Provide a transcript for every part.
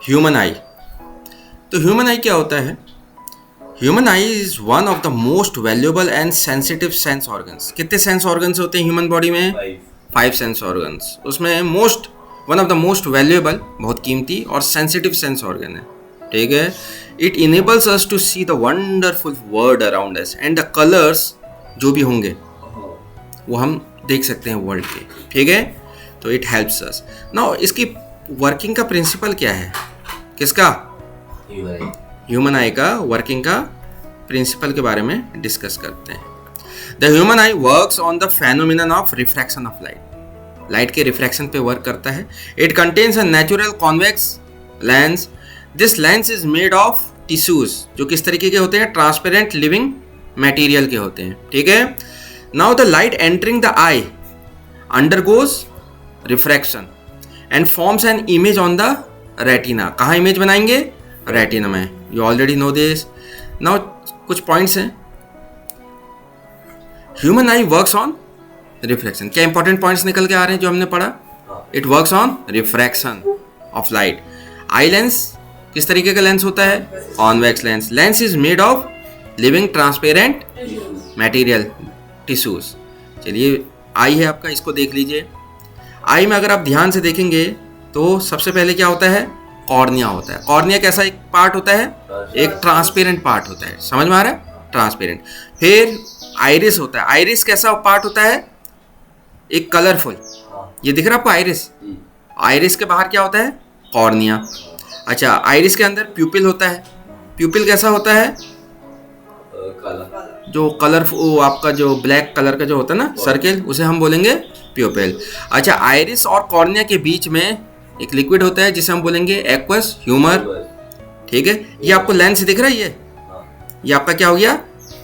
Human eye. तो human आई क्या होता है? Human eye is one of the most valuable and sensitive sense organs. कितने सेंस ऑर्गन्स होते हैं ह्यूमन बॉडी में? 5 सेंस ऑर्गन्स। उसमें one of the most valuable, बहुत कीमती और सेंसिटिव सेंस ऑर्गन है, ठीक है। It enables us to see the wonderful world around us and the colours जो भी होंगे वो हम देख सकते हैं वर्ल्ड के, ठीक है। तो इट हेल्प्स अस। नाउ इसकी वर्किंग का प्रिंसिपल क्या है? किसका? ह्यूमन आई का वर्किंग का प्रिंसिपल के बारे में डिस्कस करते हैं। The human I works on the phenomenon of refraction of light. Light के रिफ्रैक्शन पे वर्क करता है। It contains a natural convex lens. This lens is made of tissues, जो किस तरीके के होते हैं? ट्रांसपेरेंट लिविंग मटेरियल के होते हैं, ठीक है। Now the light entering the I undergoes refraction and forms an image on the retina. कहाँ इमेज बनाएंगे? रेटिना में। You already know this. Now कुछ पॉइंट्स हैं। Human I works on refraction. क्या इंपॉर्टेंट पॉइंट्स निकल के आ रहे हैं जो हमने पढ़ा? It works on refraction of light. Eye lens किस तरीके का लेंस होता है? Convex lens. Lens is made of living transparent material tissues. चलिए, आई है आपका, इसको देख लीजिए। आई में अगर आप ध्यान से देखेंगे तो सबसे पहले क्या होता है? कॉर्निया होता है। कॉर्निया कैसा एक पार्ट होता है? एक ट्रांसपेरेंट पार्ट होता है। समझ में आ रहा है? ट्रांसपेरेंट। फिर आइरिस होता है। आइरिस कैसा पार्ट होता है? एक कलरफुल। ये दिख रहा है आपको आइरिस? आइरिस के बाहर क्या होता है? कॉर्निया। अच्छा, आइरिस के अंदर प्यूपिल होता है। प्यूपिल कैसा होता है? जो कलरफुल आपका जो ब्लैक कलर का जो होता है ना सर्किल, उसे हम बोलेंगे प्यूपिल। अच्छा, आइरिस और कॉर्निया के बीच में एक लिक्विड होता है जिसे हम बोलेंगे एक्वस ह्यूमर, ठीक है। ये आपको लेंस दिख रहा है? ये आपका क्या हो गया?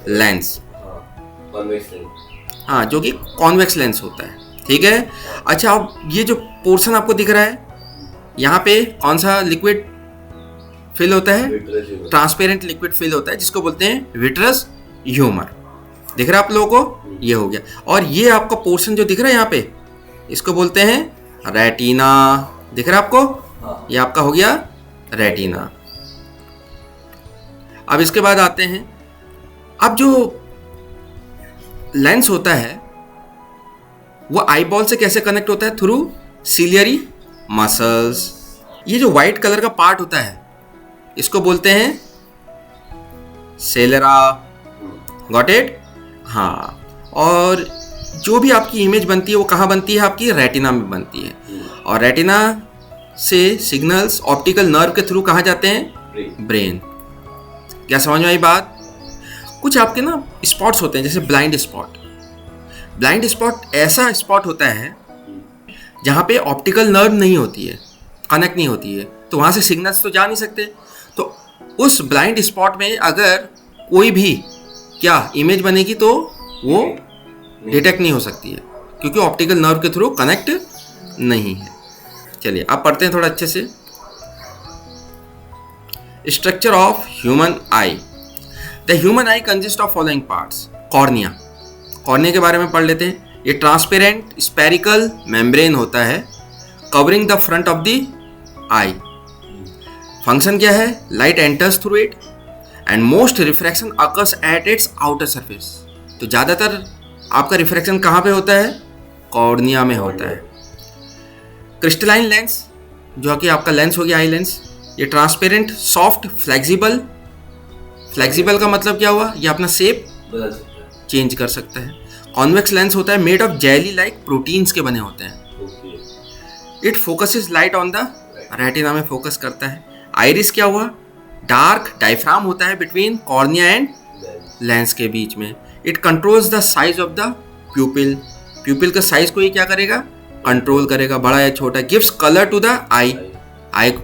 लेंस। हाँ, जो कि कॉन्वेक्स लेंस होता है, ठीक है। अच्छा, अब ये जो पोर्शन आपको दिख रहा है, यहाँ पे कौन सा लिक्विड फिल होता है? ट्रांसपेरेंट लिक्विड फिल होता है जिसको बोलते हैं विट्रस ह्यूमर। दिख रहा है आप लोगों को? ये हो गया। और ये आपका पोर्शन जो दिख रहा है यहाँ पे, इसको बोलते हैं रेटिना। दिख रहा है आपको? ये आपका हो गया रेटिना। अब इसके बाद आते हैं, अब जो लेंस होता है वो आई बॉल से कैसे कनेक्ट होता है? Through ciliary muscles. ये जो व्हाइट कलर का पार्ट होता है इसको बोलते हैं सेलेरा। Got it? हाँ। और जो भी आपकी इमेज बनती है वो कहाँ बनती है? आपकी रेटिना में बनती है। और रेटिना से सिग्नल्स ऑप्टिकल नर्व के थ्रू कहाँ जाते हैं? ब्रेन। क्या समझ में आई बात? कुछ आपके ना स्पॉट्स होते हैं, जैसे ब्लाइंड स्पॉट। ब्लाइंड स्पॉट ऐसा स्पॉट होता है जहाँ पे ऑप्टिकल नर्व नहीं होती है, कनेक्ट नहीं होती है, तो वहाँ से सिग्नल्स तो जा नहीं सकते। तो उस ब्लाइंड स्पॉट में अगर कोई भी क्या इमेज बनेगी तो वो डिटेक्ट नहीं हो सकती है, क्योंकि ऑप्टिकल नर्व के थ्रू कनेक्ट नहीं है। चलिए अब पढ़ते हैं थोड़ा अच्छे से। Structure of human I. The human I consist of following parts. Cornea. Cornea के बारे में पढ़ लेते हैं। ये ट्रांसपेरेंट स्पेरिकल मेम्ब्रेन होता है covering the front of the I. Function क्या है? Light enters through it and most refraction occurs at its outer surface. तो ज़्यादातर आपका रिफ्रैक्शन कहाँ पे होता है? कॉर्निया में होता है। क्रिस्टलाइन लेंस, जो कि आपका लेंस हो गया आई लेंस, ये ट्रांसपेरेंट सॉफ्ट फ्लेक्सिबल। फ्लेक्सिबल का मतलब क्या हुआ? ये अपना शेप चेंज कर सकता है। कॉन्वेक्स लेंस होता है made of jelly like proteins के बने होते हैं। It focuses light on the retina में फोकस करता है। आइरिस क्या हुआ? डार्क डायफ्राम होता है बिटवीन कॉर्निया एंड लेंस के बीच में। It controls the size of the प्यूपिल। प्यूपिल का साइज को ये क्या करेगा? कंट्रोल करेगा, बड़ा या छोटा। Gives colour to the eye.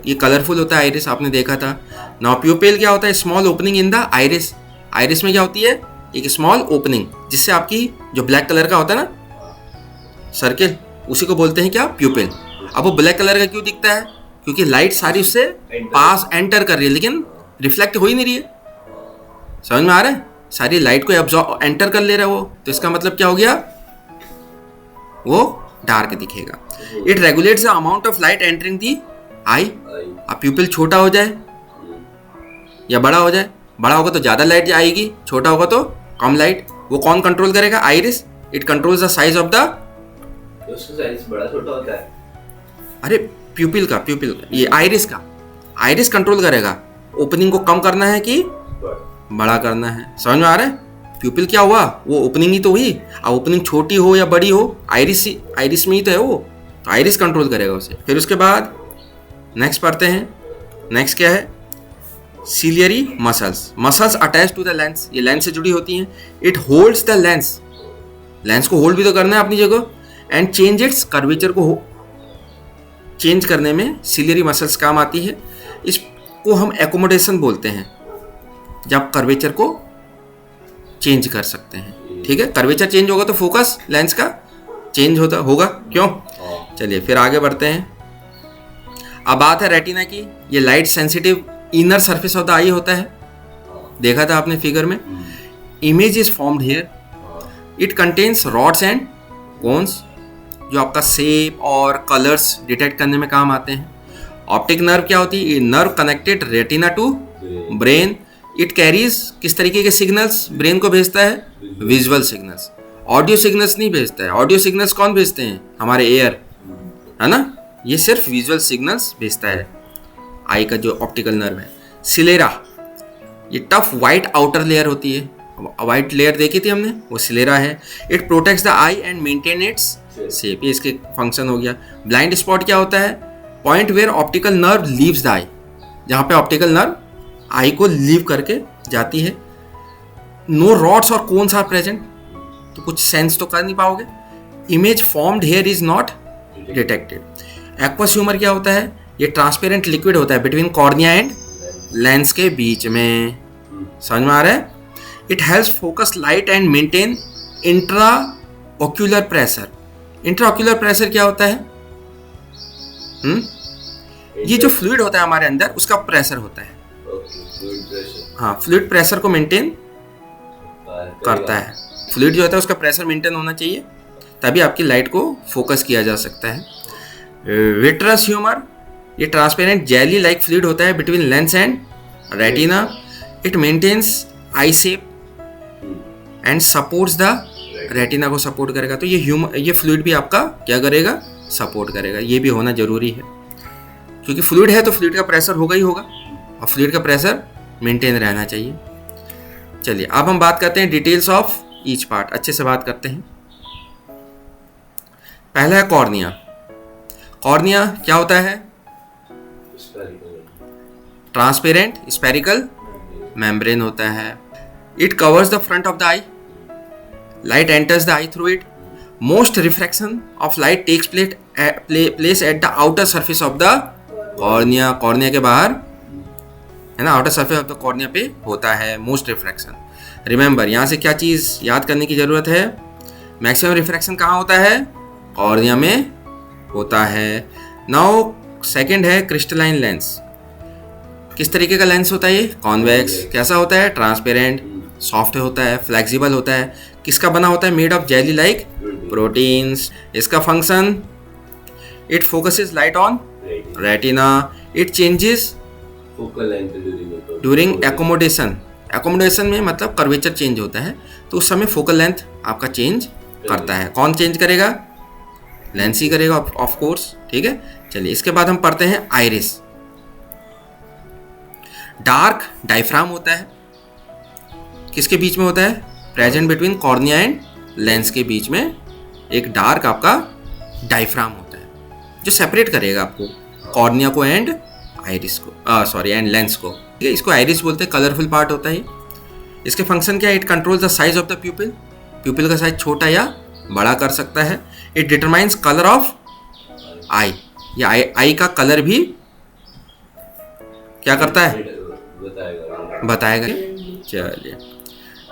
ये कलरफुल होता है आइरिस, आपने देखा था। नाउ प्यूपिल क्या होता है? Small opening in the iris. Iris में क्या होती है? एक स्मॉल ओपनिंग, जिससे आपकी जो ब्लैक कलर का होता है ना सर्किल, उसी को बोलते हैं क्या? प्यूपिल। अब वो ब्लैक कलर का क्यों दिखता है? क्योंकि लाइट सारी उससे पास एंटर कर रही है लेकिन रिफ्लेक्ट हो ही नहीं रही है। समझ में आ रहा है? सारी लाइट को एब्जॉर्ब एंटर कर ले रहा है वो, तो इसका मतलब क्या हो गया? वो डार्क दिखेगा। It regulates the amount of light entering the eye. अब प्यूपिल छोटा हो जाए या बड़ा हो जाए, बड़ा होगा तो ज़्यादा लाइट आएगी, छोटा होगा तो कम लाइट। वो कौन कंट्रोल करेगा? Iris. It controls the size of the, उसका साइज बड़ा छोटा होता है। अरे प्यूपिल का ये आइरिस का, आइरिस कंट्रोल करेगा ओपनिंग को कम करना है कि बड़ा करना है। समझ में आ रहा है? प्यूपिल क्या हुआ? वो ओपनिंग ही तो हुई। अब ओपनिंग छोटी हो या बड़ी हो, आइरिस में ही तो है वो, तो आइरिस कंट्रोल करेगा उसे। फिर उसके बाद नेक्स्ट पढ़ते हैं। नेक्स्ट क्या है? Ciliary muscles attach to the lens, ये लेंस से जुड़ी होती हैं। इट होल्ड्स द लेंस को होल्ड भी तो करना है अपनी जगह, एंड चेंज इट्स कर्वेचर को चेंज करने में सिलियरी मसल्स काम आती है। इसको हम एकोमोडेशन बोलते हैं, जब कर्वेचर को चेंज कर सकते हैं। ठीक है, कर्वेचर चेंज होगा तो फोकस लेंस का चेंज होगा, क्यों? चलिए फिर आगे बढ़ते हैं। अब बात है रेटिना की। ये light sensitive inner surface of the eye होता है, देखा था आपने फिगर में। Image is formed here, it contains rods and cones, जो आपका शेप और कलर्स डिटेक्ट करने में काम आते हैं। ऑप्टिक नर्व क्या होती है? Nerve connected retina to brain. It carries किस तरीके के सिग्नल्स ब्रेन को भेजता है? Visual signals. ऑडियो सिग्नल्स नहीं भेजता है। ऑडियो सिग्नल्स कौन भेजते हैं? हमारे एयर, है ना। ये सिर्फ विजुअल सिग्नल्स भेजता है आई का जो ऑप्टिकल नर्व है। सिलेरा, ये टफ वाइट आउटर लेयर होती है, वाइट लेयर देखी थी हमने, वो सिलेरा है। It protects the I and maintain its shape, ये इसके फंक्शन हो गया। ब्लाइंड स्पॉट क्या होता है? Point where optical nerve leaves the eye, जहाँ पे ऑप्टिकल नर्व आई को लीव करके जाती है। नो रॉड्स और कोन्स आर प्रेजेंट, तो कुछ सेंस तो कर नहीं पाओगे। Image formed here is not detected. Aqueous humour क्या होता है? ये ट्रांसपेरेंट लिक्विड होता है बिटवीन कॉर्निया एंड लेंस के बीच में। समझ में आ रहा है? It helps focus light and maintain intra ocular pressure. Intra ocular pressure क्या होता है? ये जो फ्लूइड होता है हमारे अंदर, उसका प्रेशर होता है। हाँ, फ्लूइड प्रेशर को मेंटेन करता है। फ्लूइड जो होता है उसका प्रेशर मेंटेन होना चाहिए, तभी आपकी लाइट को फोकस किया जा सकता है। विट्रस ह्यूमर, ये ट्रांसपेरेंट जेली लाइक फ्लूइड होता है between lens and retina. It maintains eye shape and supports the retina को सपोर्ट करेगा। तो ये फ्लूइड भी आपका क्या करेगा? सपोर्ट करेगा। ये भी होना जरूरी है, क्योंकि फ्लूइड है तो फ्लूइड का प्रेशर होगा ही होगा, और फ्लूइड का प्रेशर मेंटेन रहना चाहिए। चलिए अब हम बात करते हैं डिटेल्स ऑफ ईच पार्ट, अच्छे से बात करते हैं। पहला है कॉर्निया। कॉर्निया क्या होता है? ट्रांसपेरेंट स्फेरिकल मेम्ब्रेन होता है। It covers the front of the eye, light enters the eye through it. Most refraction of light takes place at the outer surface of the cornea. Cornea के बाहर, है ना, outer surface of the cornea पे होता है most refraction. Remember, यहाँ से क्या चीज़ याद करने की ज़रूरत है? मैक्सिमम रिफ्रैक्शन कहाँ होता है? कॉर्निया में होता है। नाउ सेकंड है क्रिस्टलाइन लेंस। किस तरीके का लेंस होता है ये? कॉन्वेक्स। कैसा होता है? ट्रांसपेरेंट, सॉफ्ट होता है, फ्लेक्सिबल होता है। किसका बना होता है? Made of jelly like proteins. इसका function, it focuses light on retina. It changes focal length during accommodation. Accommodation में मतलब कर्वेचर चेंज होता है, तो उस समय फोकल लेंथ आपका चेंज करता है। कौन चेंज करेगा? लेंस ही करेगा ऑफ कोर्स। ठीक है, चलिए इसके बाद हम पढ़ते हैं आइरिस। डार्क डायफ्राम होता है, किसके बीच में होता है? Present between cornea and lens के बीच में एक डार्क आपका डायफ्राम होता है, जो सेपरेट करेगा आपको कॉर्निया को एंड आइरिस को, एंड लेंस को। ठीक है, इसको आइरिस बोलते हैं, कलरफुल पार्ट होता है। इसके फंक्शन क्या है? It control the size of the प्यूपिल, प्यूपिल का साइज छोटा या बड़ा कर सकता है। इट डिटरमाइंस कलर ऑफ आई, या आई का कलर भी क्या करता है? बताएगा। चलिए,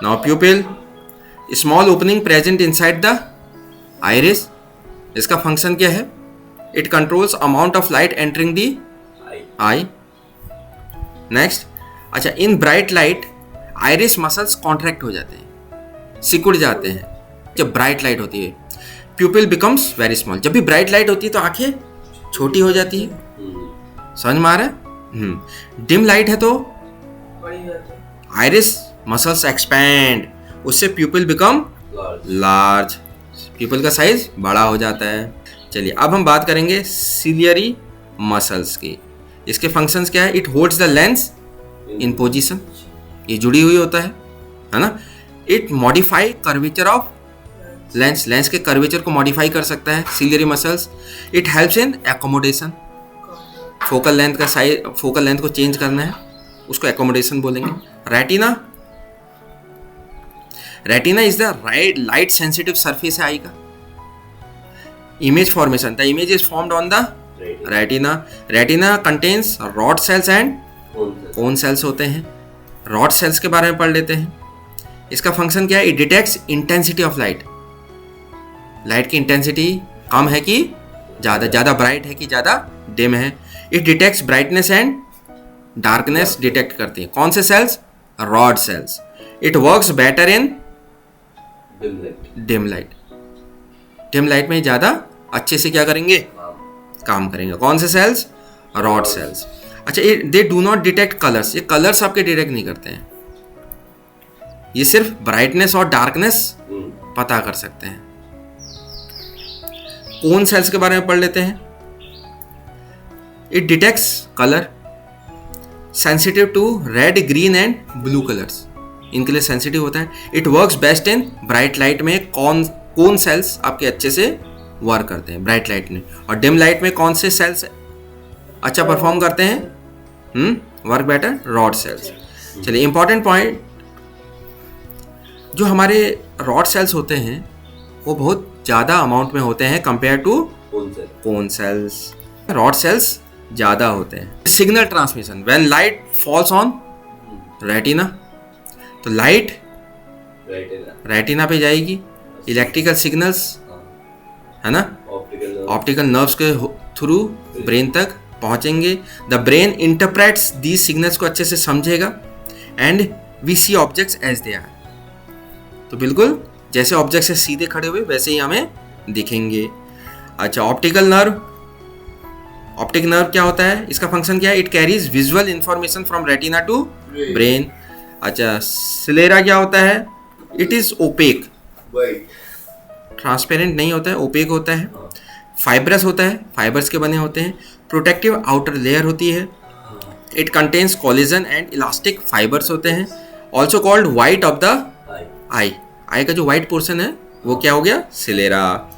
now pupil, small opening present inside the iris. इसका फंक्शन क्या है? It controls amount of light entering the eye. Next, अच्छा, in bright light iris muscles contract हो जाते हैं, सिकुड़ जाते हैं जब ब्राइट लाइट होती है। प्यूपिल बिकम्स वेरी स्मॉल। जब भी ब्राइट लाइट होती है तो आंखें छोटी हो जाती है, समझ में आ रहा है? डिम लाइट है तो आइरिस मसल्स एक्सपैंड, उससे प्यूपिल बिकम लार्ज, प्यूपिल का साइज बड़ा हो जाता है। चलिए अब हम बात करेंगे सिलियरी मसल्स की। इसके फंक्शंस क्या है? It holds the lens in position, ये जुड़ी हुई होता है ना। It modify curvature of lens, lens के कर्वेचर को मॉडिफाई कर सकता है ciliary muscles. It helps in accommodation, focal length का साइज, फोकल लेंथ को चेंज करना है उसको एकोमोडेशन बोलेंगे। Retina, retina is the light sensitive surface है आई का। Image formation, the image is formed on the retina. Retina contains rod sales and cone cells होते हैं। रॉड सेल्स के बारे में पढ़ लेते हैं। इसका फंक्शन क्या है? It detects intensity of light, light की इंटेंसिटी कम है कि ज़्यादा, ज़्यादा ब्राइट है कि ज़्यादा डिम है। It detects brightness and darkness detect करती है। कौन से cells? Rod cells. It works better in dim light, dim light में ज़्यादा अच्छे से क्या करेंगे? काम करेंगे। कौन से सेल्स? Rod cells. अच्छा, they do not detect colours, ये कलर्स आपके डिटेक्ट नहीं करते हैं, ये सिर्फ ब्राइटनेस और डार्कनेस पता कर सकते हैं। कोन सेल्स के बारे में पढ़ लेते हैं। It detects colour, sensitive to red, green and blue colours, इनके लिए सेंसिटिव होता है। It works best in bright light में कौन सेल्स आपके अच्छे से वर्क करते हैं ब्राइट लाइट में, और डिम लाइट में कौन से सेल्स अच्छा परफॉर्म करते हैं? Work better? Rod sales. चलिए इंपॉर्टेंट पॉइंट, जो हमारे रॉड सेल्स होते हैं वो बहुत ज़्यादा अमाउंट में होते हैं compare to cone cells. Rod cells ज़्यादा होते हैं। Signal transmission, when light falls on retina, तो लाइट रेटिना पे जाएगी, इलेक्ट्रिकल सिग्नल्स है ना, ऑप्टिकल नर्व्स के थ्रू ब्रेन तक पहुंचेंगे। The brain interprets these signals को अच्छे से समझेगा and we see objects as they are, तो बिल्कुल जैसे ऑब्जेक्ट से सीधे खड़े हुए वैसे ही हमें दिखेंगे। अच्छा, ऑप्टिकल नर्व, ऑप्टिक नर्व क्या होता है? इसका फंक्शन क्या है? It carries visual information from retina to brain. अच्छा, सिलेरा क्या होता है? इट इज ओपेक, ट्रांसपेरेंट नहीं होता है, ओपेक होता है। फाइब्रस होता है, फाइबर्स के बने होते हैं। प्रोटेक्टिव आउटर लेयर होती है। It contains collagen and elastic fibres होते हैं। Also called white of the eye, eye का जो वाइट पोर्शन है वो क्या हो गया? सिलेरा।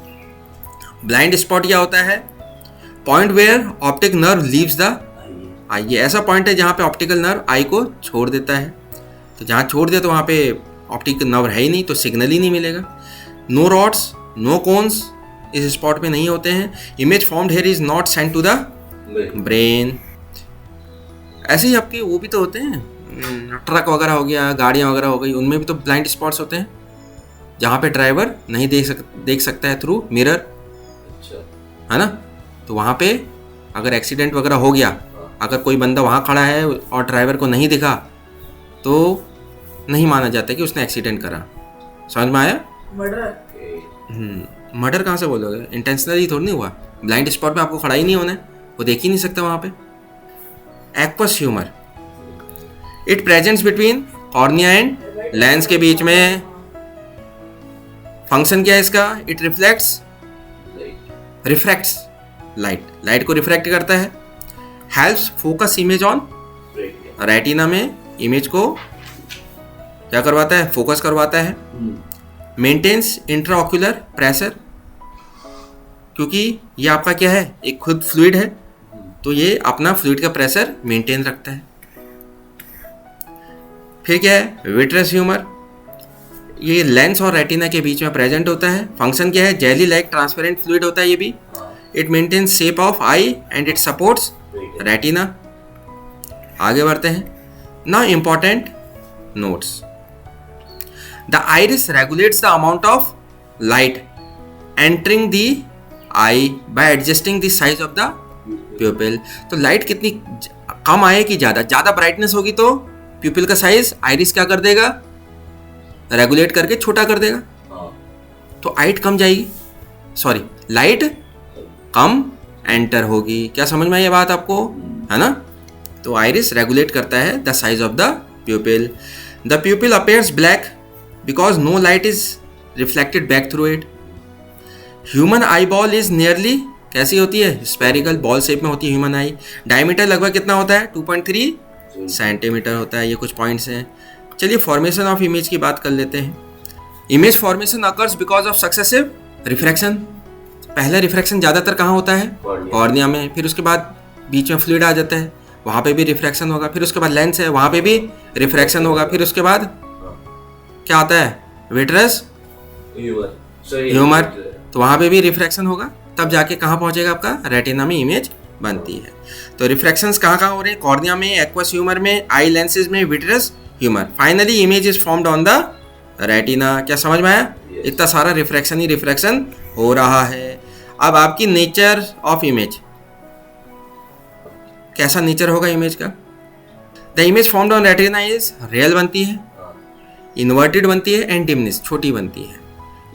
ब्लाइंड स्पॉट क्या होता है? Point where optic nerve leaves the eye, ये ऐसा पॉइंट है जहाँ पे ऑप्टिकल नर्व आई को छोड़ देता है, तो जहाँ छोड़ दिया तो वहाँ पे ऑप्टिक नर्व है ही नहीं, तो सिग्नल ही नहीं मिलेगा। नो रॉड्स, नो कोन्स इस स्पॉट पे नहीं होते हैं। Image formed here is not sent to the brain. ऐसे ही आपके वो भी तो होते हैं, ट्रक वगैरह हो गया, गाड़ियाँ वगैरह हो गई, उनमें भी तो ब्लाइंड स्पॉट्स होते हैं जहाँ पे ड्राइवर नहीं देख सकता है थ्रू मिरर, है ना। तो वहाँ पे अगर एक्सीडेंट वगैरह हो गया, अगर कोई बंदा वहाँ खड़ा है और ड्राइवर को नहीं दिखा तो नहीं माना जाता कि उसने एक्सीडेंट करा। समझ में आया? मर्डर कहाँ से बोलोगे? इंटेंशनली थोड़ी नहीं हुआ, ब्लाइंड स्पॉट पे आपको खड़ा ही नहीं होना है, वो देख ही नहीं सकता वहाँ पे। Aqueous humour, it presents between cornea and lens के बीच में। फंक्शन क्या है इसका? इट रिफ्रैक्ट्स लाइट, लाइट को रिफ्रैक्ट करता है। Helps focus image on retina, में इमेज को क्या करवाता है? फोकस करवाता है। मेंटेन्स इंट्राऑक्यूलर प्रेशर, क्योंकि ये आपका क्या है? एक खुद फ्लूइड है, तो ये अपना फ्लूइड का प्रेशर मेंटेन रखता है। फिर क्या है? विट्रस ह्यूमर, ये लेंस और रेटिना के बीच में प्रेजेंट होता है। फंक्शन क्या है? जेली लाइक ट्रांसपेरेंट फ्लूइड होता है ये भी। It maintains shape of eye and it supports retina. आगे बढ़ते हैं। Now important notes. The iris regulates the amount of light entering the eye by adjusting the size of the pupil. तो light कितनी कम आए कि ज़्यादा, ज़्यादा ब्राइटनेस होगी तो प्यूपिल का साइज आइरिस क्या कर देगा? रेगुलेट करके छोटा कर देगा, तो लाइट कम जाएगी, लाइट कम एंटर होगी। क्या समझ में आई ये बात आपको? है ना। तो आइरिस रेगुलेट करता है the size of the pupil. The pupil appears black because no light is reflected back through it. Human eyeball is nearly कैसी होती है, स्पेरिकल बॉल शेप में होती है ह्यूमन आई। डायमीटर लगभग कितना होता है, 2.3 सेंटीमीटर होता है। ये कुछ पॉइंट्स हैं। चलिए फॉर्मेशन ऑफ इमेज की बात कर लेते हैं। Image formation occurs because of successive refraction. पहला रिफ्रैक्शन ज़्यादातर कहाँ होता है, कॉर्निया में। फिर उसके बाद बीच में फ्लूइड आ जाता है, वहाँ पे भी रिफ्रैक्शन होगा। फिर उसके बाद लेंस है, वहाँ पे भी रिफ्रैक्शन होगा। फिर उसके बाद क्या आता है, विट्रस ह्यूमर, तो वहाँ पे भी रिफ्रैक्शन होगा। तब जाके कहाँ पहुँचेगा आपका, रेटिना में इमेज बनती है। तो रिफ्रैक्शंस कहाँ कहाँ हो रहे हैं, कॉर्निया में, एक्वस ह्यूमर में, आई लेंसेज में, vitreous humour. Finally image is formed on the retina. क्या समझ में आया, इतना सारा रिफ्रैक्शन ही रिफ्रैक्शन हो रहा है। अब आपकी नेचर ऑफ इमेज, कैसा नेचर होगा इमेज का। The image formed on retina is real बनती है, इन्वर्टेड बनती है एंड डिमिनिश छोटी बनती है।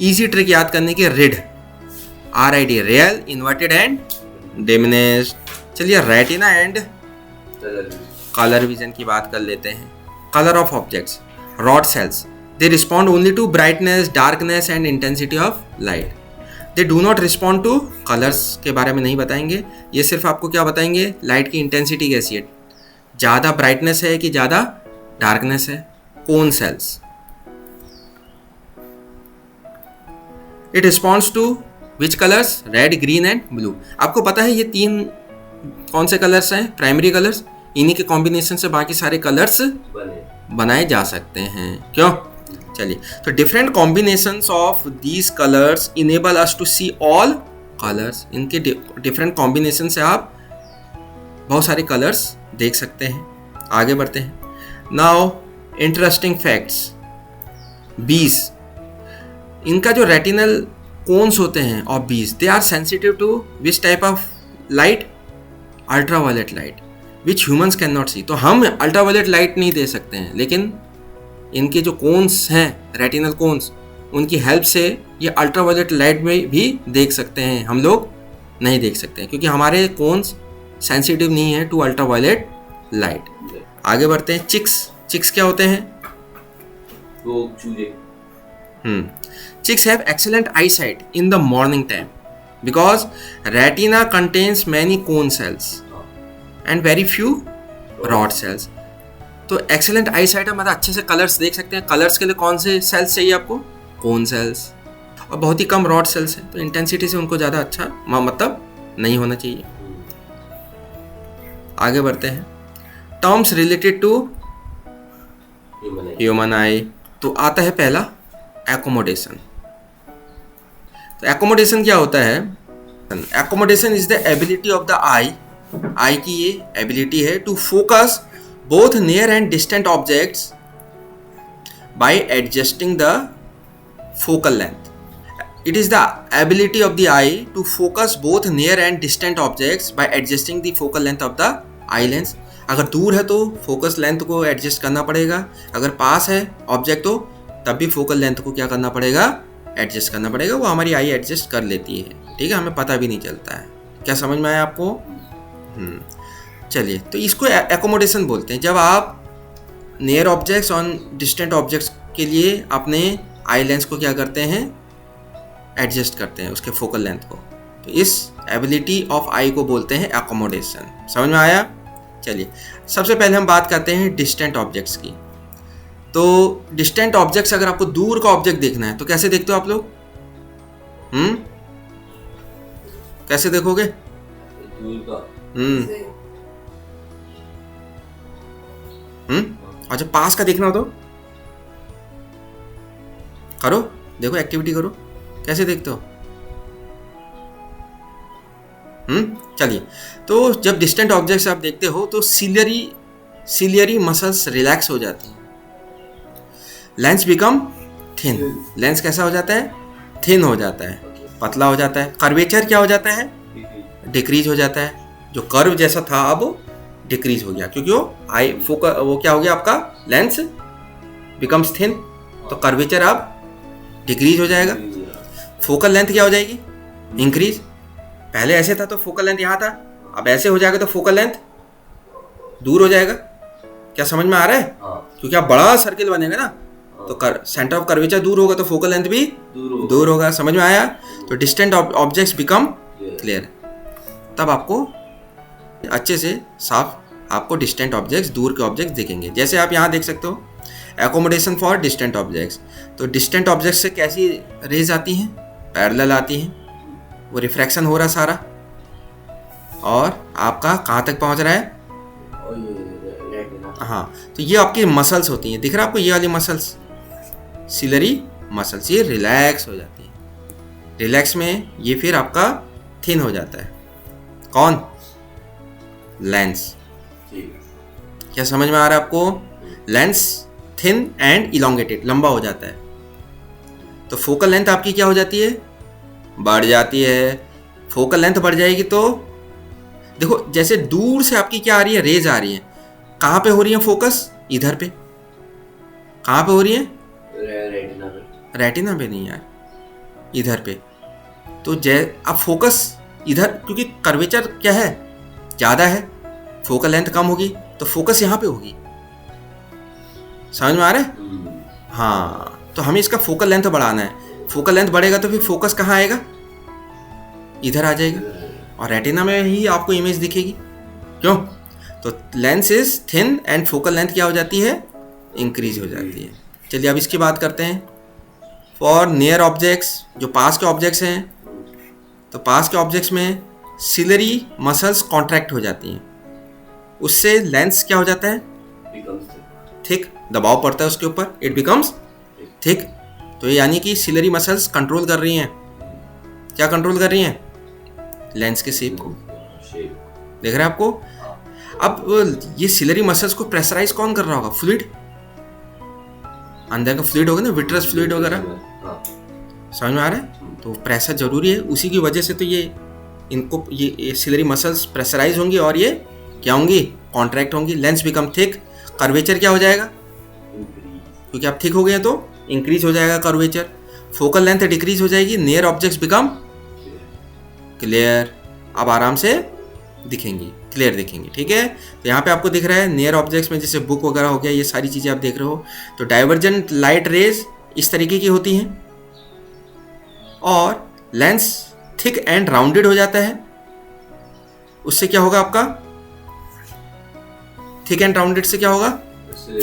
इजी ट्रिक याद करने की, rid RID real, inverted and diminish. चलिए रेटिना एंड कलर विजन की बात कर लेते हैं। Colour of objects, rod cells, they respond only to brightness, darkness and intensity of light. They do not respond to colours के बारे में नहीं बताएंगे। ये सिर्फ आपको क्या बताएंगे, लाइट की इंटेंसिटी कैसी है, ज़्यादा ब्राइटनेस है कि ज़्यादा डार्कनेस है। Cone cells, it responds to which colours, red, green and blue. आपको पता है ये तीन कौन से कलर्स हैं, प्राइमरी कलर्स। इन्हीं के कॉम्बिनेशन से बाकी सारे कलर्स बनाए जा सकते हैं, क्यों। चलिए, तो different combinations of these colours enable us to see all colours. इनके डिफरेंट कॉम्बिनेशन से आप बहुत सारे कलर्स देख सकते हैं। आगे बढ़ते हैं। Now interesting facts. बीज, इनका जो रेटिनल कोन्स होते हैं of bees, they are sensitive to which type of light, ultraviolet light, which humans can not see. तो हम अल्ट्रावायलेट लाइट नहीं दे सकते हैं, लेकिन इनके जो कोन्स हैं, रेटिनल कोन्स, उनकी हेल्प से ये अल्ट्रावायलेट लाइट में भी देख सकते हैं। हम लोग नहीं देख सकते हैं क्योंकि हमारे कोन्स सेंसिटिव नहीं है टू अल्ट्रावायलेट लाइट। आगे बढ़ते हैं। चिक्स क्या होते हैं, वो चूजे। Chicks have excellent eyesight in the morning time because retina contains many cone cells and very few rod cells. तो excellent eyesight है, मतलब अच्छे से कलर्स देख सकते हैं। कलर्स के लिए कौन से सेल्स चाहिए आपको, कोन सेल्स, और बहुत ही कम रॉड सेल्स हैं, तो इंटेंसिटी से उनको ज़्यादा अच्छा मतलब नहीं होना चाहिए। आगे बढ़ते हैं। Terms related to human eye, तो आता है पहला एकोमोडेशन। तो एकोमोडेशन क्या होता है, accommodation is the ability of the eye की ये एबिलिटी है to focus both near and distant objects by adjusting the focal length. It is the ability of the eye to focus both near and distant objects by adjusting the focal length of the eye lens. अगर दूर है तो focus length को adjust करना पड़ेगा, अगर पास है object तो तब भी फोकल लेंथ को क्या करना पड़ेगा, एडजस्ट करना पड़ेगा। वो हमारी आई एडजस्ट कर लेती है, ठीक है, हमें पता भी नहीं चलता है। क्या समझ में आया आपको। चलिए, तो इसको एकोमोडेशन बोलते हैं। जब आप नियर ऑब्जेक्ट्स और डिस्टेंट ऑब्जेक्ट्स के लिए अपने आई लेंस को क्या करते हैं, एडजस्ट करते हैं उसके फोकल लेंथ को, तो इस एबिलिटी ऑफ आई को बोलते हैं एकोमोडेशन। समझ में आया। चलिए, सबसे पहले हम बात करते हैं डिस्टेंट ऑब्जेक्ट्स की। तो डिस्टेंट ऑब्जेक्ट्स, अगर आपको दूर का ऑब्जेक्ट देखना है तो कैसे देखते हो आप लोग, कैसे देखोगे, दूर का। और जब पास का देखना हो तो करो, देखो एक्टिविटी करो, कैसे देखते हो। चलिए, तो जब डिस्टेंट ऑब्जेक्ट्स आप देखते हो तो सिलियरी मसल्स रिलैक्स हो जाती हैं, लेंस बिकम थिन। लेंस कैसा हो जाता है, थिन हो जाता है, पतला हो जाता है। कर्वेचर क्या हो जाता है, डिक्रीज हो जाता है। जो कर्व जैसा था अब डिक्रीज हो गया, क्योंकि वो क्या हो गया, आपका लेंस बिकम्स थिन, तो कर्वेचर अब डिक्रीज हो जाएगा। फोकल लेंथ क्या हो जाएगी, इंक्रीज। पहले ऐसे था तो फोकल लेंथ यहाँ था, अब ऐसे हो जाएगा तो फोकल लेंथ दूर हो जाएगा। क्या समझ में आ रहा है? हाँ क्योंकि आप बड़ा सर्किल बनेगा ना, तो सेंटर ऑफ कर्वेचर दूर होगा तो फोकल लेंथ भी दूर होगा। समझ में आया? तो डिस्टेंट ऑब्जेक्ट्स बिकम क्लियर। तब आपको अच्छे से साफ आपको डिस्टेंट ऑब्जेक्ट्स, दूर के ऑब्जेक्ट्स दिखेंगे। जैसे आप यहाँ देख सकते हो एकोमोडेशन फॉर डिस्टेंट ऑब्जेक्ट्स। तो डिस्टेंट ऑब्जेक्ट्स से कैसी रेज आती हैं? पैरेलल आती हैं, वो रिफ्रैक्शन हो रहा सारा, और आपका कहाँ तक पहुँच रहा है? हाँ, तो ये आपकी मसल्स होती हैं। दिख रहा है आपको ये वाली मसल्स, सिलरी मसल्स, ये रिलैक्स हो जाती है। रिलैक्स में ये फिर आपका थिन हो जाता है। कौन? लेंस। क्या समझ में आ रहा है आपको? लेंस थिन एंड इलोंगेटेड, लंबा हो जाता है। तो फोकल लेंथ आपकी क्या हो जाती है? बढ़ जाती है। फोकल लेंथ बढ़ जाएगी तो देखो, जैसे दूर से आपकी क्या आ रही है? रेज आ रही है। कहाँ पे हो रही है फोकस? इधर पे। कहाँ पे हो रही है? रेटिना पे नहीं यार, इधर पे। तो अब फोकस इधर, क्योंकि कर्वेचर क्या है? ज़्यादा है, फोकल लेंथ कम होगी, तो फोकस यहाँ पे होगी। समझ में आ रहा है? हाँ, तो हमें इसका फोकल लेंथ बढ़ाना है। फोकल लेंथ बढ़ेगा तो फिर फोकस कहाँ आएगा? इधर आ जाएगा, और रेटिना में ही आपको इमेज दिखेगी। क्यों? तो lens is thin and focal length क्या हो जाती है? इंक्रीज हो जाती है। चलिए अब इसकी बात करते हैं। फॉर नियर ऑब्जेक्ट्स, जो पास के ऑब्जेक्ट्स हैं, तो पास के ऑब्जेक्ट्स में सिलरी मसल्स कॉन्ट्रैक्ट हो जाती हैं। उससे लेंस क्या हो जाता है? थिक, दबाव पड़ता है उसके ऊपर, इट बिकम्स थिक। तो यानी कि सिलरी मसल्स कंट्रोल कर रही हैं। क्या कंट्रोल कर रही हैं? लेंस के शेप को। देख रहे हैं आपको? अब ये सिलरी मसल्स को प्रेशराइज कौन कर रहा होगा? फ्लूइड, अंदर का फ्लूइड होगा ना, विट्रस फ्लूइड वगैरह। समझ में आ रहा है? तो प्रेशर जरूरी है, उसी की वजह से तो ये सिलरी मसल्स प्रेशराइज होंगी और ये क्या होंगी? कॉन्ट्रैक्ट होंगी। लेंस बिकम थिक, कर्वेचर क्या हो जाएगा? क्योंकि आप थिक हो गए तो इंक्रीज हो जाएगा कर्वेचर। फोकल लेंथ डिक्रीज हो जाएगी, नियर ऑब्जेक्ट्स बिकम क्लियर। अब आराम से दिखेंगी, क्लियर दिखेंगी। ठीक है, तो यहाँ पे आपको दिख रहा है नियर ऑब्जेक्ट्स में जैसे बुक वगैरह हो गया, ये सारी चीज़ें आप देख रहे हो। तो डाइवर्जेंट लाइट रेज इस तरीके की होती हैं, और लेंस थिक एंड राउंडेड हो जाता है। उससे क्या होगा आपका? थिक एंड राउंडेड से क्या होगा?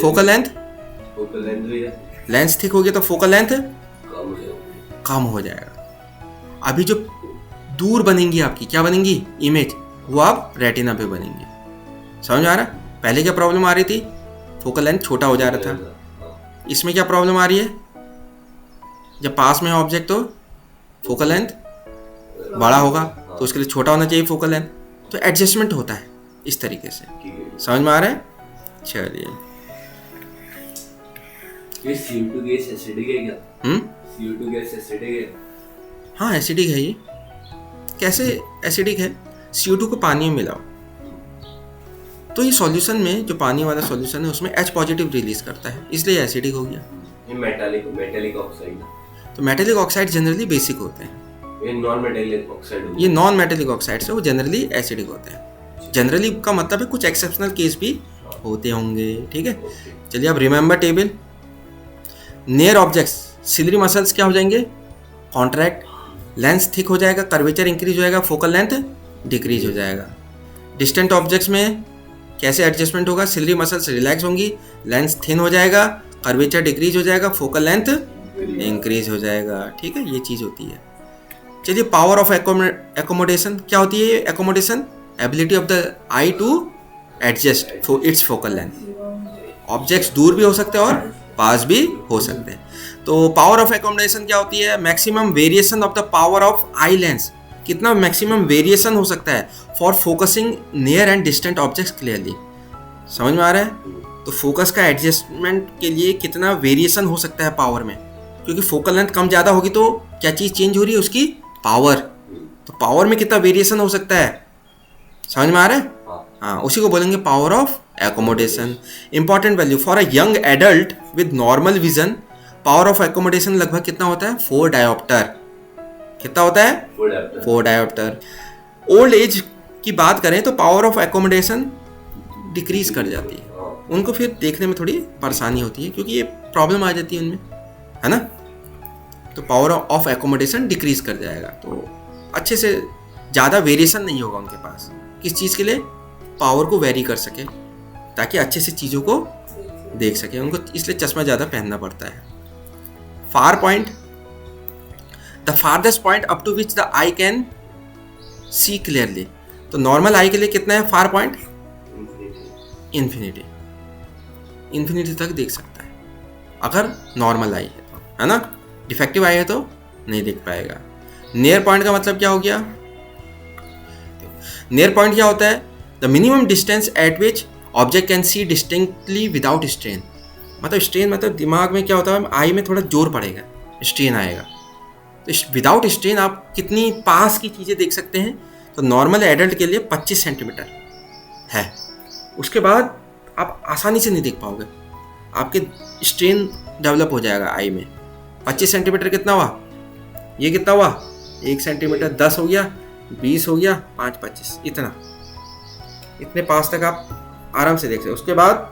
फोकल लेंथ, लेंस थिक हो गया तो फोकल लेंथ कम हो जाएगा। अभी जो दूर बनेंगी आपकी, क्या बनेंगी? इमेज, वो आप रेटिना पे बनेंगी। समझ में आ रहा? पहले क्या प्रॉब्लम आ रही थी? फोकल लेंथ छोटा हो जा रहा था। इसमें क्या प्रॉब्लम आ रही है? जब पास में है ऑब्जेक्ट तो फोकल लेंथ बड़ा होगा, तो उसके लिए छोटा होना चाहिए फोकल लेंथ। तो एडजस्टमेंट होता है इस तरीके से। समझ में आ रहा है? चलिए, ये CO2 गैस एसिडिक है क्या? CO2 गैस एसिडिक है? हाँ, एसिडिक है ये। कैसे एसिडिक है? CO2 को पानी में मिलाओ तो ये सॉल्यूशन में, जो पानी वाला सॉल्यूशन है, उसमें H पॉजिटिव रिलीज करता है, इसलिए एसिडिक हो गया। ये मेटालिक ऑक्साइड। तो मेटालिक ऑक्साइड जनरली बेसिक होते हैं। ये नॉन मेटालिक ऑक्साइड, ये नॉन मेटालिक ऑक्साइड से वो जनरली एसिडिक होते हैं। जनरली का मतलब है कुछ एक्सेप्शनल केस भी होते होंगे। ठीक है, चलिए अब remember table. Near objects ciliary muscles क्या हो जाएंगे? कॉन्ट्रैक्ट, लेंस थिक हो जाएगा, कर्वेचर इंक्रीज हो जाएगा, फोकल लेंथ डिक्रीज हो जाएगा। डिस्टेंट ऑब्जेक्ट्स में कैसे एडजस्टमेंट होगा? सिलरी मसल्स रिलैक्स होंगी, लेंस थिन हो जाएगा, कर्वेचर डिक्रीज हो जाएगा, फोकल लेंथ इंक्रीज हो जाएगा। ठीक है, ये चीज़ होती है। चलिए, पावर ऑफ एकोमोडेशन क्या होती है? Accommodation, ability of the eye to adjust for its focal length. Objects दूर भी हो सकते हैं और पास भी हो सकते हैं। तो पावर ऑफ एकोमोडेशन क्या होती है? Maximum variation of the power of eye lens. कितना मैक्सिमम वेरिएशन हो सकता है for focusing near and distant objects clearly. समझ में आ रहा है? तो फोकस का एडजस्टमेंट के लिए कितना वेरिएशन हो सकता है पावर में, क्योंकि फोकल लेंथ कम ज़्यादा होगी तो क्या चीज़ चेंज हो रही है? उसकी पावर। तो पावर में कितना वेरिएशन हो सकता है? समझ में आ रहा है? हाँ, उसी को बोलेंगे power of accommodation. Important value for a young adult with normal vision, power of accommodation लगभग कितना होता है? 4 डायोप्टर। कितना होता है? 4 डायोप्टर। ओल्ड एज की बात करें तो पावर ऑफ एकोमोडेशन डिक्रीज कर जाती है, उनको फिर देखने में थोड़ी परेशानी होती है क्योंकि ये प्रॉब्लम आ जाती है उनमें, है ना। तो पावर ऑफ एकोमोडेशन डिक्रीज कर जाएगा, तो अच्छे से ज़्यादा वेरिएशन नहीं होगा उनके पास। किस चीज़ के लिए? पावर को वेरी कर सके, ताकि अच्छे से चीज़ों को देख सके उनको, इसलिए चश्मा ज़्यादा पहनना पड़ता है। Far point, the farthest point up to which the eye can see clearly. तो नॉर्मल आई के लिए कितना है फार पॉइंट? इन्फिनिटी, इन्फिनिटी तक देख सकता है अगर नॉर्मल आई है तो, है ना। डिफेक्टिव आई है तो नहीं देख पाएगा। नियर पॉइंट का मतलब क्या हो गया? नियर पॉइंट क्या होता है? The minimum distance eight which object can see distinctly without strain. मतलब स्ट्रेन मतलब दिमाग में क्या होता है, आई में थोड़ा जोर पड़ेगा, स्ट्रेन आएगा। तो विदाउट स्ट्रेन आप कितनी पास की चीज़ें देख सकते हैं? तो नॉर्मल एडल्ट के लिए 25 सेंटीमीटर है, उसके बाद आप आसानी से नहीं देख पाओगे, आपके स्ट्रेन डेवलप हो जाएगा आई में। 25 सेंटीमीटर कितना हुआ? ये कितना हुआ? 1 सेंटीमीटर, 10 हो गया, 20 हो गया, 5, 25, इतने पास तक आप आराम से देख सकते। उसके बाद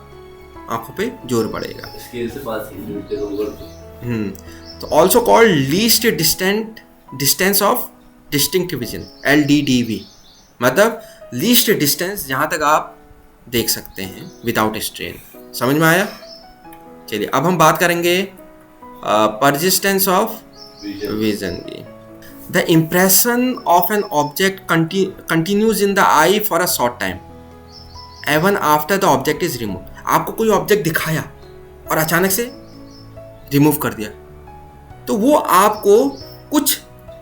आंखों पे जोर पड़ेगा। स्केल से पास तो also called least distance of distinct vision, LDDV, मतलब लीस्ट डिस्टेंस जहाँ तक आप देख सकते हैं विदाउट स्ट्रेन। समझ में आया? चलिए अब हम बात करेंगे परसिस्टेंस ऑफ विजन की। The impression of an object continues in the eye for a short time even after the object is remove. आपको कोई ऑब्जेक्ट दिखाया और अचानक से रिमूव कर दिया, तो वो आपको कुछ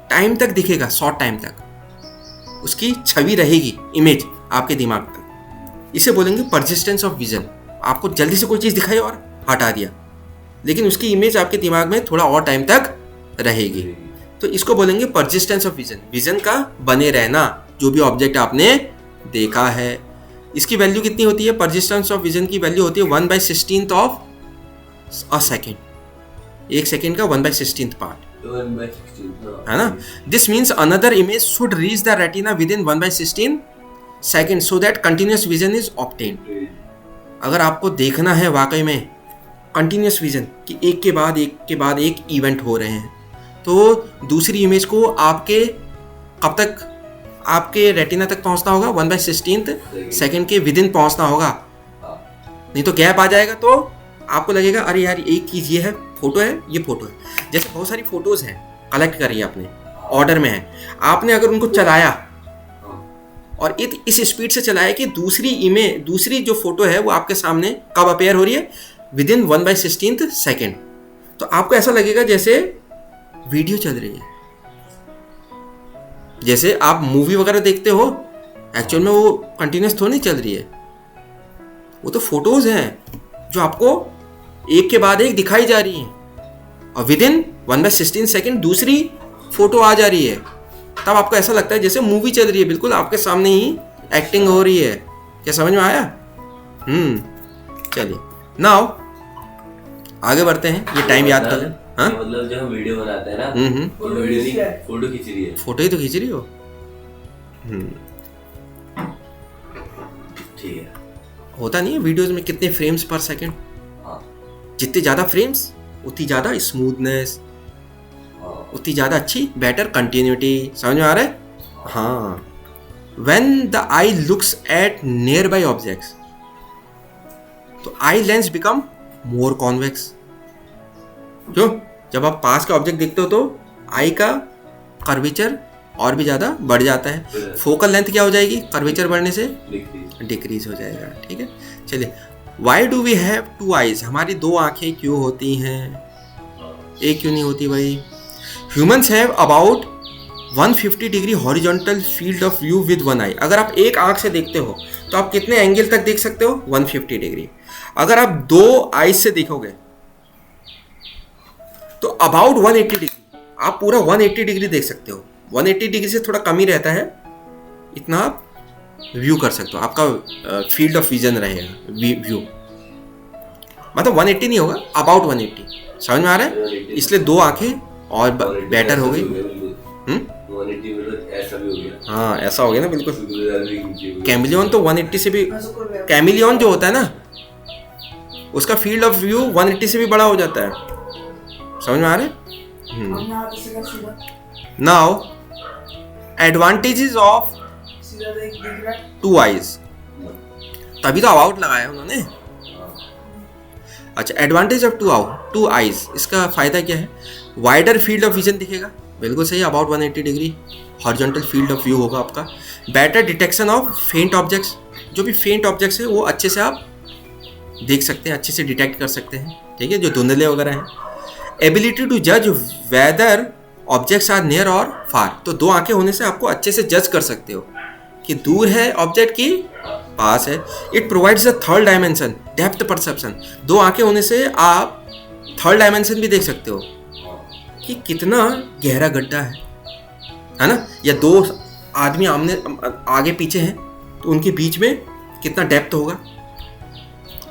टाइम तक दिखेगा, शॉर्ट टाइम तक उसकी छवि रहेगी, इमेज आपके दिमाग तक। इसे बोलेंगे परसिस्टेंस ऑफ विजन। आपको जल्दी से कोई चीज़ दिखाई और हटा दिया, लेकिन उसकी इमेज आपके दिमाग में थोड़ा और टाइम तक रहेगी, तो इसको बोलेंगे परसिस्टेंस ऑफ विजन। विजन का बने रहना, जो भी ऑब्जेक्ट आपने देखा है। इसकी वैल्यू कितनी होती है? परसिस्टेंस ऑफ विजन की वैल्यू होती है 1/16 ऑफ अ सेकेंड। 1 सेकेंड का 1/16 पार्ट, है ना। This means another image should reach the retina with in 1/16 second so that continuous vision is obtained. अगर आपको देखना है वाकई में कंटिन्यूस विजन कि एक के बाद एक इवेंट हो रहे हैं, तो दूसरी इमेज को आपके कब तक आपके रेटिना तक पहुंचना होगा? 1/16 सेकेंड के विद इन पहुंचना होगा, नहीं तो गैप आ जाएगा। तो आपको लगेगा अरे यार एक चीज़ ये है, फोटो है, ये फोटो है। जैसे बहुत सारी फोटोज़ हैं, कलेक्ट करी आपने, ऑर्डर में है, आपने अगर उनको चलाया और इस स्पीड से चलाया कि दूसरी जो फोटो है वो आपके सामने कब अपेयर हो रही है? With in 1/16 second. तो आपको ऐसा लगेगा जैसे वीडियो चल रही है, जैसे आप मूवी वगैरह देखते हो, एक्चुअल में वो कंटिन्यूस थोड़ी नहीं चल रही है, वो तो फोटोज हैं जो आपको एक के बाद एक दिखाई जा रही हैं, और विद इन 1/16 सेकेंड दूसरी फोटो आ जा रही है। तब आपको ऐसा लगता है जैसे मूवी चल रही है, बिल्कुल आपके सामने ही एक्टिंग हो रही है। क्या समझ में आया? चलिए नाउ आगे बढ़ते हैं। ये टाइम याद कर लें। हाँ, मतलब जब हम वीडियो बनाते हैं ना, वो वीडियो नहीं, फोटो खींच रही है। फोटो ही तो खींच रही हो। ठीक है। होता नहीं है वीडियोस में कितने फ्रेम्स पर सेकंड? जितने ज़्यादा फ्रेम्स उतनी ज़्यादा स्मूथनेस, उतनी ज़्यादा अच्छी बेटर कंटिन्यूटी। समझ में आ रहा है? हाँ। When the eye looks at near by objects, तो eye lens become more convex. क्यों? जब आप पास का ऑब्जेक्ट देखते हो तो आई का कर्वेचर और भी ज़्यादा बढ़ जाता है। फोकल लेंथ क्या हो जाएगी? कर्वेचर बढ़ने से डिक्रीज हो जाएगा। ठीक है, चलिए। Why do we have 2 eyes? हमारी 2 आंखें क्यों होती हैं? एक क्यों नहीं होती भाई? Humans have about 150 degree horizontal field of view with 1 आई। अगर आप एक आंख से देखते हो तो आप कितने एंगल तक देख सकते हो? 150 डिग्री। अगर आप 2 आइज से देखोगे तो अबाउट 180 डिग्री, आप पूरा 180 डिग्री देख सकते हो। 180 डिग्री से थोड़ा कम ही रहता है, इतना आप व्यू कर सकते हो। आपका फील्ड ऑफ विजन रहेगा, व्यू मतलब 180 नहीं होगा, अबाउट 180। समझ में आ रहा है? इसलिए 2 आंखें और बेटर हो गई। ऐसा भी हो गया। हाँ ऐसा हो गया ना बिल्कुल। शुक्रवार भी नीचे हुई। कैमिलियन तो 180 से भी, कैमिलियन जो होता है ना उसका फील्ड ऑफ व्यू 180 से भी बड़ा हो जाता है, समझ में आ रहा है? Now advantages of two eyes, तभी तो अबाउट लगाया उन्होंने। अच्छा, एडवांटेज ऑफ टू आईज, इसका फायदा क्या है? वाइडर फील्ड ऑफ विजन दिखेगा, बिल्कुल सही, about 180 degree horizontal field of view होगा आपका। बेटर डिटेक्शन ऑफ फेंट ऑब्जेक्ट्स, जो भी फेंट ऑब्जेक्ट्स है वो अच्छे से आप देख सकते हैं, अच्छे से डिटेक्ट कर सकते हैं, ठीक है, जो धुंधले वगैरह हैं। एबिलिटी टू जज वेदर ऑब्जेक्ट्स आर नियर और फार, तो दो आंखें होने से आपको अच्छे से जज कर सकते हो कि दूर है ऑब्जेक्ट की पास है। It provides a third dimension, depth perception, दो आंखें होने से आप थर्ड डायमेंशन भी देख सकते हो कि कितना गहरा गड्ढा है ना, या दो आदमी आमने आगे पीछे हैं तो उनके बीच में कितना डेप्थ होगा,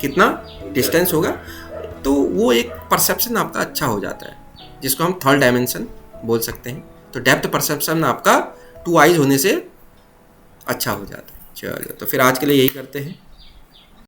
कितना डिस्टेंस होगा, तो वो एक परसेप्शन आपका अच्छा हो जाता है, जिसको हम थर्ड डायमेंशन बोल सकते हैं। तो डेप्थ परसेप्शन आपका टू आईज होने से अच्छा हो जाता है। चलो, तो फिर आज के लिए यही करते हैं।